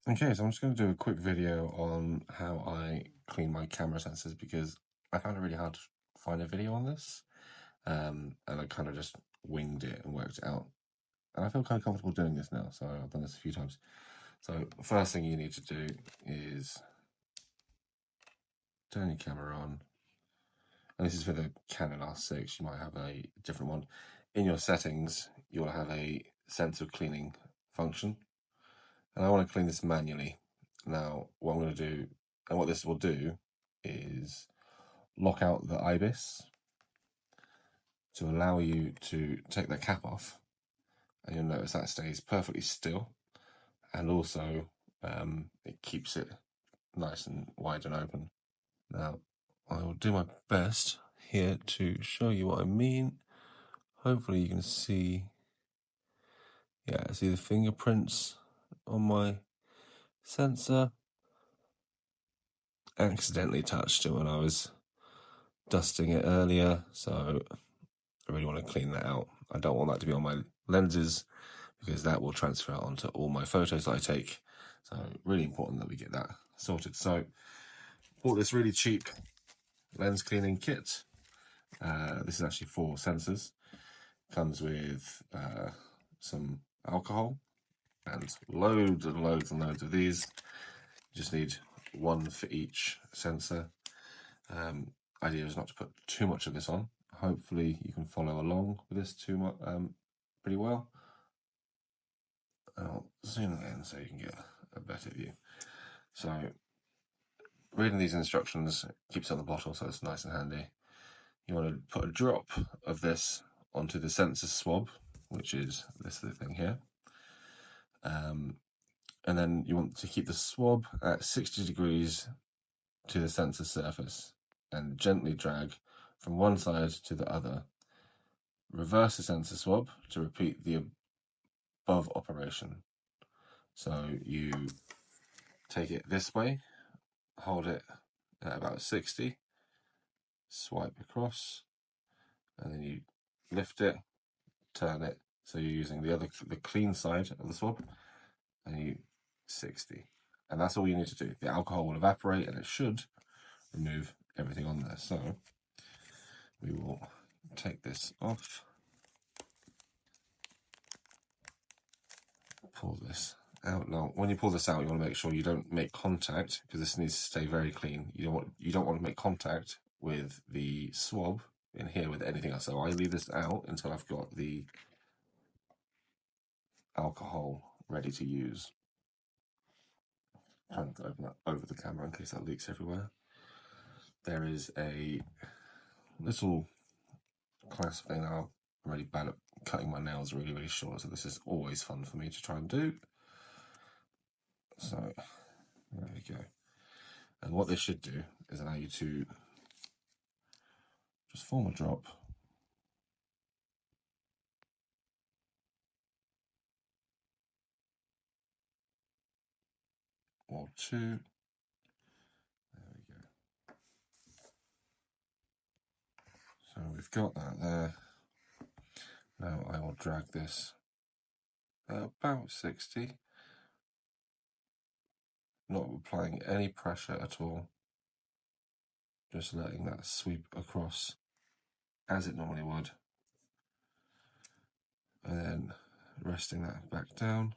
Okay, so I'm just going to do a quick video on how I clean my camera sensors because I found it really hard to find a video on this, and I kind of just winged it and worked it out. And I feel kind of comfortable doing this now, so I've done this a few times. So first thing you need to do is turn your camera on, and this is for the Canon R6. You might have a different one. In your settings, you'll have a sensor cleaning function, and I want to clean this manually. Now, what I'm going to do, and what this will do, is lock out the IBIS to allow you to take the cap off, and you'll notice that stays perfectly still, and also it keeps it nice and wide and open. Now, I will do my best here to show you what I mean. Hopefully you can see, see the fingerprints on my sensor. I accidentally touched it when I was dusting it earlier, so I really want to clean that out. I don't want that to be on my lenses because that will transfer out onto all my photos that I take. So really important that we get that sorted. So bought this really cheap lens cleaning kit. This is actually 4 sensors. Comes with some alcohol and loads and loads and loads of these. You just need 1 for each sensor. Idea is not to put too much of this on. Hopefully you can follow along with this pretty well. I'll zoom it in so you can get a better view. So reading these instructions keeps it on the bottle, so it's nice and handy. You want to put a drop of this onto the sensor swab, which is this thing here. And then you want to keep the swab at 60 degrees to the sensor surface and gently drag from one side to the other. Reverse the sensor swab to repeat the above operation. So you take it this way, hold it at about 60, swipe across, and then you lift it, turn it, so you're using the clean side of the swab, and you 60. And that's all you need to do. The alcohol will evaporate and it should remove everything on there. So we will take this off, pull this out. Now, when you pull this out, you want to make sure you don't make contact because this needs to stay very clean. You don't want to make contact with the swab in here with anything else. So I leave this out until I've got the alcohol ready to use. I'm trying to open that over the camera in case that leaks everywhere. There is a little clasp thing now. I'm really bad at cutting my nails really, really short, so this is always fun for me to try and do. So there we go. And what this should do is allow you to just form a drop or 2. There we go. So we've got that there. Now I will drag this about 60, not applying any pressure at all, just letting that sweep across as it normally would, and then resting that back down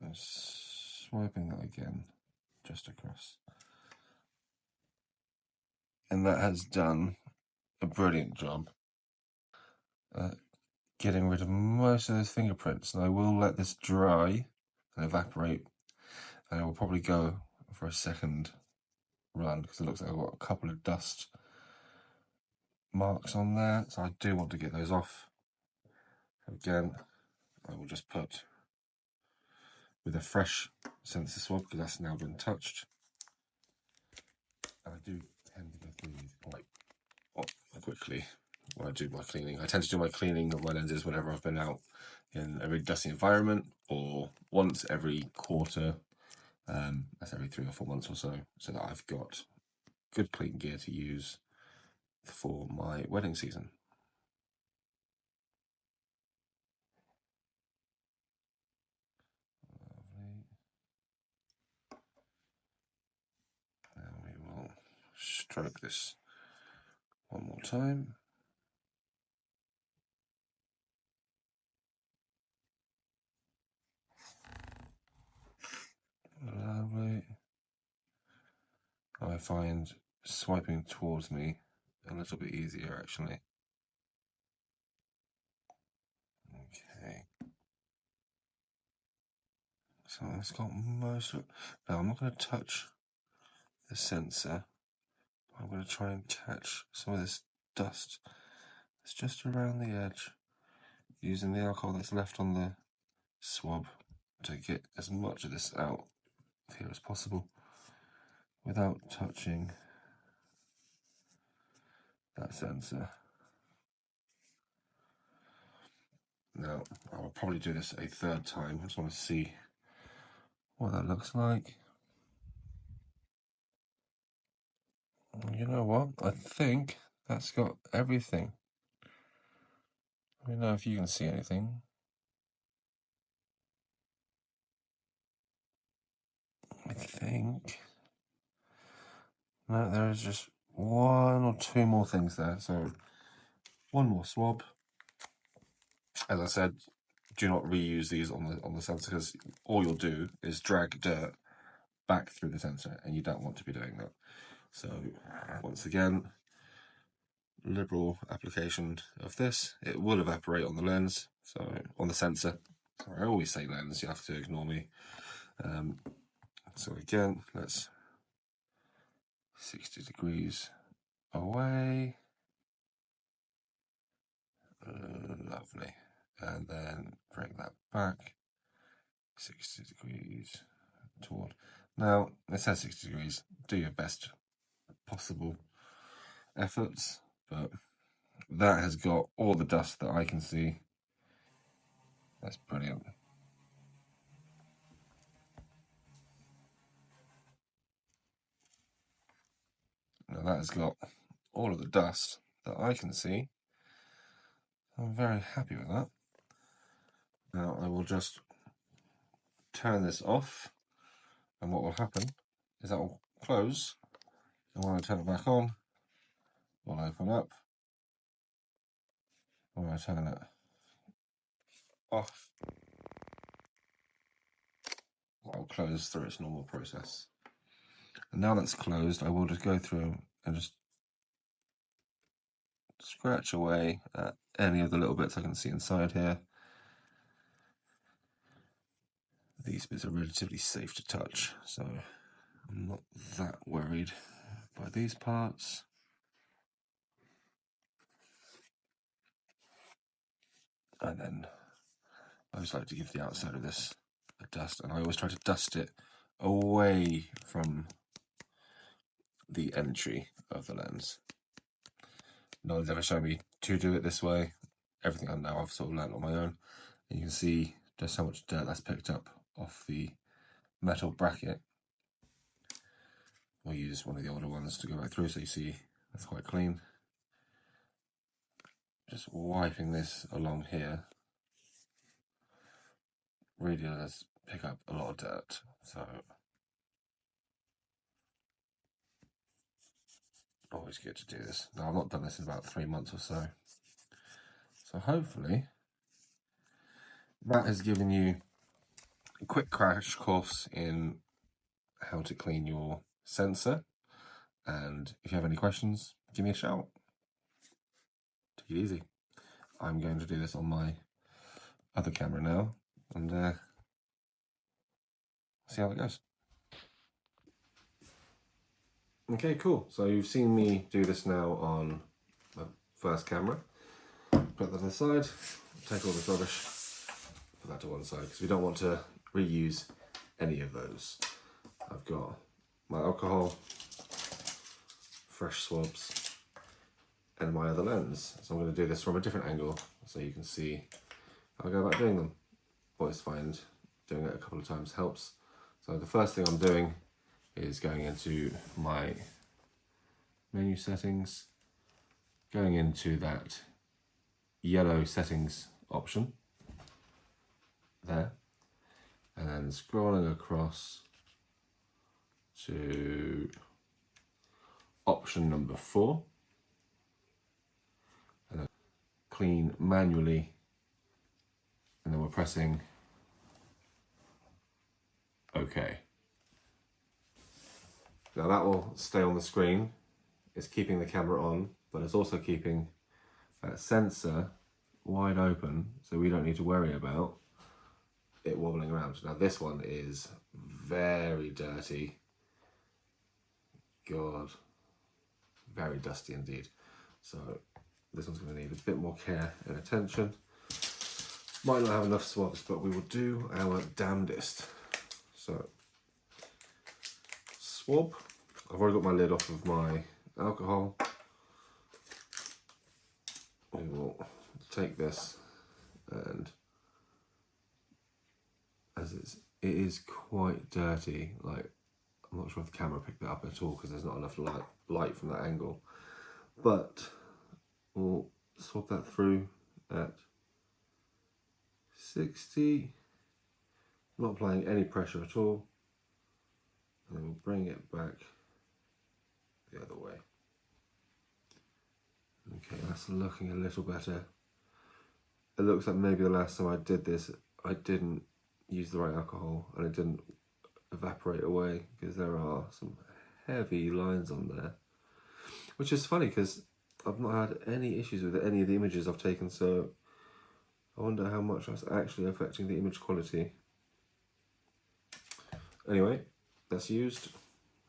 and swiping that again just across. And that has done a brilliant job getting rid of most of those fingerprints. And I will let this dry and evaporate, and I will probably go for a second run because it looks like I've got a couple of dust marks on there, so I do want to get those off. Again, I will just put with a fresh sensor swab because that's now been touched, and I do tend to go through these quite quickly when I do my cleaning. I tend to do my cleaning of my lenses whenever I've been out in a really dusty environment, or once every quarter. That's every 3 or 4 months or so that I've got good clean gear to use for my wedding season. stroke this one more time. Lovely. I find swiping towards me a little bit easier actually. Okay. So it's got most of it. Now I'm not going to touch the sensor. I'm going to try and catch some of this dust that's just around the edge using the alcohol that's left on the swab to get as much of this out of here as possible without touching that sensor. Now, I'll probably do this a third time. I just want to see what that looks like. You know what? I think that's got everything. Let me know if you can see anything. I think. No, there is just one or two more things there. So, one more swab. As I said, do not reuse these on the sensor because all you'll do is drag dirt back through the sensor, and you don't want to be doing that. So, once again, liberal application of this. It will evaporate on the lens, so on the sensor. I always say lens, you have to ignore me. So again, let's 60 degrees away. Lovely. And then bring that back 60 degrees toward. Now, it says 60 degrees. Do your best possible efforts, but that has got all the dust that I can see. That's brilliant. Now that has got all of the dust that I can see. I'm very happy with that. Now I will just turn this off, and what will happen is that will close, and when I turn it back on, it will open up. When I turn it off, it will close through its normal process. And now that's closed, I will just go through and just scratch away at any of the little bits I can see inside here. These bits are relatively safe to touch, so I'm not that worried by these parts. And then I always like to give the outside of this a dust, and I always try to dust it away from the entry of the lens. No one's ever shown me to do it this way. Everything I know I've sort of learned on my own. And you can see just how much dirt that's picked up off the metal bracket. We'll use one of the older ones to go back through so you see that's quite clean. Just wiping this along here really does pick up a lot of dirt. So always good to do this. Now I've not done this in about 3 months or so. So hopefully that has given you a quick crash course in how to clean your sensor. And if you have any questions, give me a shout. Take it easy. I'm going to do this on my other camera now and see how it goes. Okay, cool. So you've seen me do this now on my first camera. Put that aside, take all this rubbish, put that to one side because we don't want to reuse any of those. I've got my alcohol, fresh swabs, and my other lens. So I'm going to do this from a different angle so you can see how I go about doing them. Always find doing it a couple of times helps. So the first thing I'm doing is going into my menu settings, going into that yellow settings option there, and then scrolling across to option number 4. And then clean manually. And then we're pressing OK. Now that will stay on the screen. It's keeping the camera on, but it's also keeping that sensor wide open, so we don't need to worry about it wobbling around. Now this one is very dirty. God, very dusty indeed. So this one's going to need a bit more care and attention. Might not have enough swabs, but we will do our damnedest. So, swab. I've already got my lid off of my alcohol. We will take this, and as it is quite dirty, like I'm not sure if the camera picked that up at all because there's not enough light from that angle, but we'll swab that through at 60, not applying any pressure at all, and then we'll bring it back the other way. Okay, that's looking a little better. It looks like maybe the last time I did this, I didn't use the right alcohol and it didn't evaporate away, because there are some heavy lines on there, which is funny because I've not had any issues with any of the images I've taken, so I wonder how much that's actually affecting the image quality. Anyway, that's used,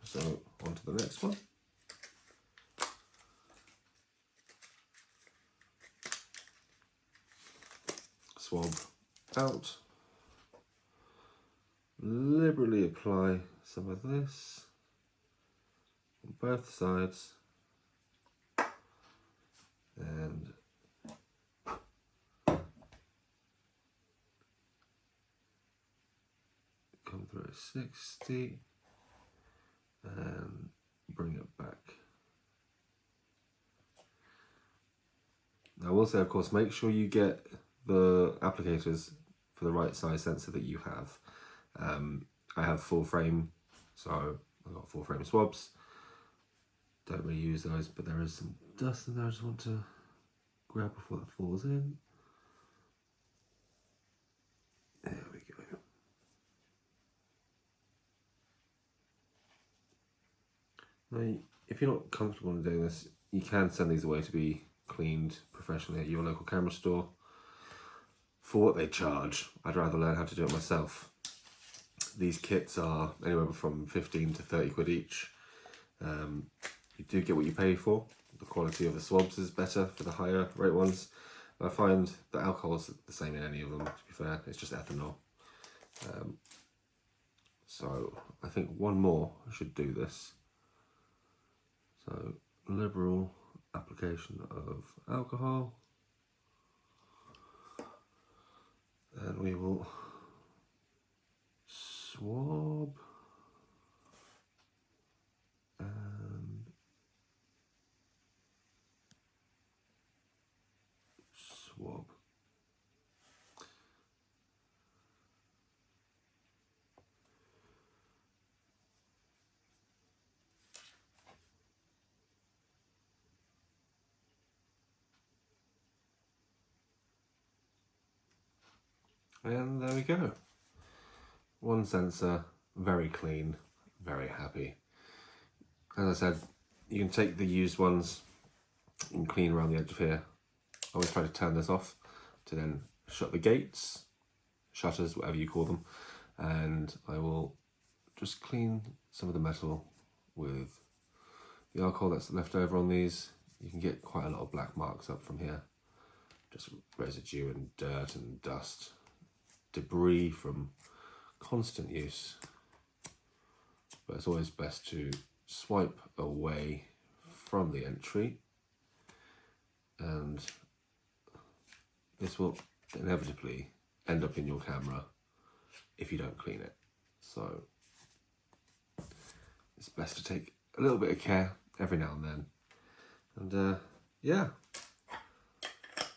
so on to the next one. Swab out. Liberally apply some of this on both sides, and come through at 60 and bring it back. Now I will say, of course, make sure you get the applicators for the right size sensor that you have. I have full frame, so I've got full frame swabs. Don't really use those, but there is some dust in there I just want to grab before that falls in. There we go. Now, if you're not comfortable in doing this, you can send these away to be cleaned professionally at your local camera store for what they charge. I'd rather learn how to do it myself. These kits are anywhere from 15 to 30 quid each. You do get what you pay for. The quality of the swabs is better for the higher rate ones. I find the alcohol is the same in any of them, to be fair. It's just ethanol. So I think one more should do this. So liberal application of alcohol. And we will swab and swab. And there we go. One sensor, very clean, very happy. As I said, you can take the used ones and clean around the edge of here. I always try to turn this off to then shut the gates, shutters, whatever you call them, and I will just clean some of the metal with the alcohol that's left over on these. You can get quite a lot of black marks up from here, just residue and dirt and dust, debris from constant use. But it's always best to swipe away from the entry, and this will inevitably end up in your camera if you don't clean it. So it's best to take a little bit of care every now and then. And yeah,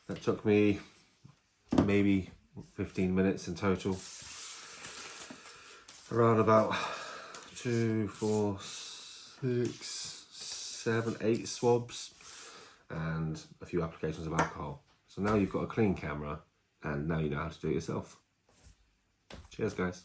that took me maybe 15 minutes in total. Around about 2, 4, 6, 7, 8 swabs and a few applications of alcohol. So now you've got a clean camera and now you know how to do it yourself. Cheers, guys.